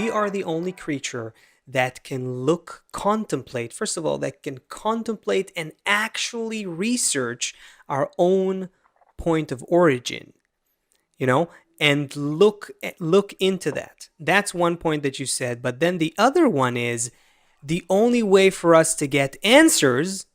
we are the only creature that can contemplate, first of all, that can contemplate and actually research our own point of origin, you know, and look into that. That's one point that you said. But then the other one is the only way for us to get answers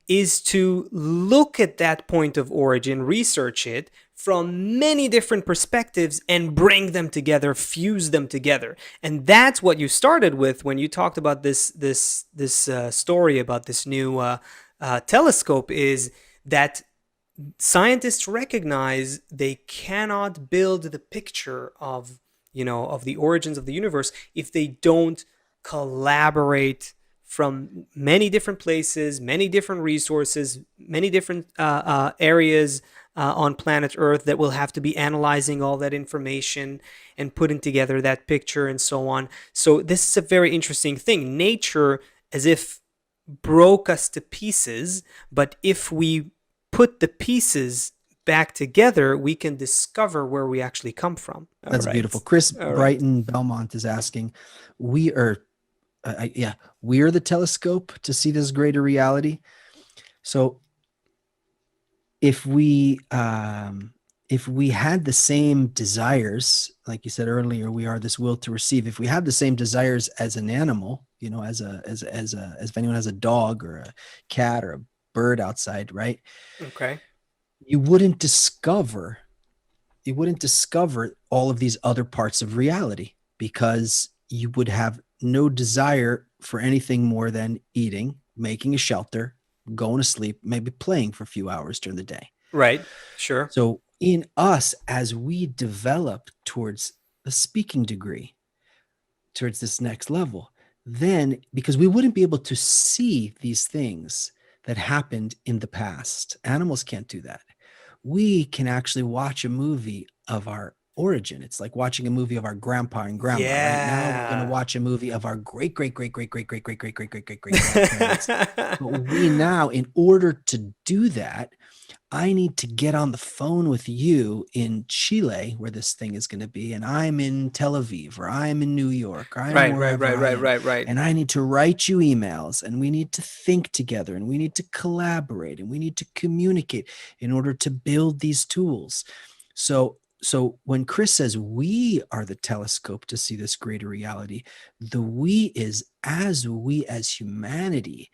is to look at that point of origin, research it from many different perspectives and bring them together, fuse them together. And that's what you started with when you talked about this story about this new telescope, is that scientists recognize they cannot build the picture of, of the origins of the universe if they don't collaborate from many different places, many different resources, many different areas on planet Earth that will have to be analyzing all that information and putting together that picture and so on. So this is a very interesting thing. Nature, as if broke us to pieces, but if we put the pieces back together, we can discover where we actually come from. That's beautiful. Chris Brighton Belmont is asking, we are the telescope to see this greater reality. So if we had the same desires, like you said earlier, we are this will to receive. If we had the same desires as an animal, as if anyone has a dog or a cat or a bird outside, right? Okay. You wouldn't discover all of these other parts of reality, because you would have no desire for anything more than eating, making a shelter, going to sleep, maybe playing for a few hours during the day. Right. Sure. So in us, as we develop towards a speaking degree, towards this next level, then, because we wouldn't be able to see these things that happened in the past, animals can't do that. We can actually watch a movie of our origin. It's like watching a movie of our grandpa and grandma. Yeah. Right now, we're going to watch a movie of our great grandparents. But we now, in order to do that, I need to get on the phone with you in Chile, where this thing is going to be, and I'm in Tel Aviv, or I'm in New York, or I'm right. And I need to write you emails, and we need to think together, and we need to collaborate, and we need to communicate in order to build these tools. So when Chris says we are the telescope to see this greater reality, the we is as we as humanity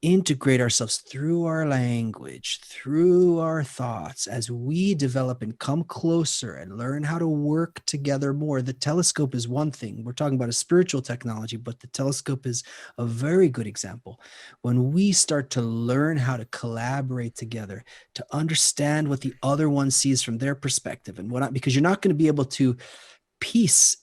integrate ourselves through our language, through our thoughts, as we develop and come closer and learn how to work together more. The telescope is one thing. We're talking about a spiritual technology, but the telescope is a very good example. When we start to learn how to collaborate together, to understand what the other one sees from their perspective, and because you're not going to be able to piece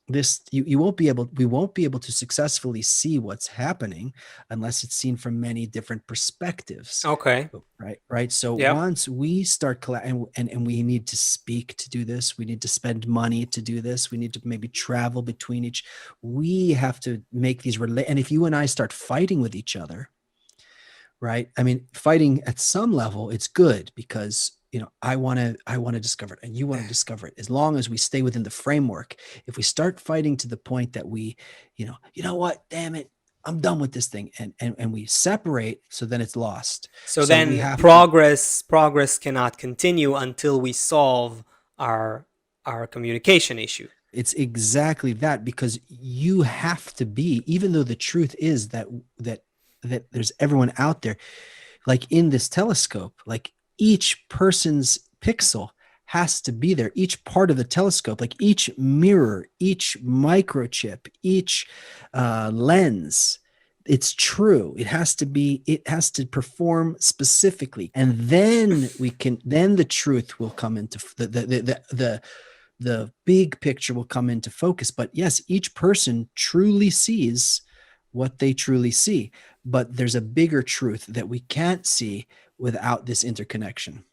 this, we won't be able to successfully see what's happening unless it's seen from many different perspectives. Okay. Right. So once we start and we need to speak to do this, we need to spend money to do this, we need to maybe travel between we have to make these and if you and I start fighting with each other, right? I mean, fighting at some level, it's good, because I want to discover it and you want to discover it, as long as we stay within the framework. If we start fighting to the point that we, you know what, damn it, I'm done with this thing, and we separate, so then it's lost. So then progress cannot continue until we solve our communication issue. It's exactly that, because you have to be, even though the truth is that there's everyone out there, like in this telescope, like each person's pixel has to be there, each part of the telescope, like each mirror, each microchip, each lens. It's true. It has to perform specifically. And then the truth will come into the big picture will come into focus. But yes, each person truly sees what they truly see, but there's a bigger truth that we can't see without this interconnection.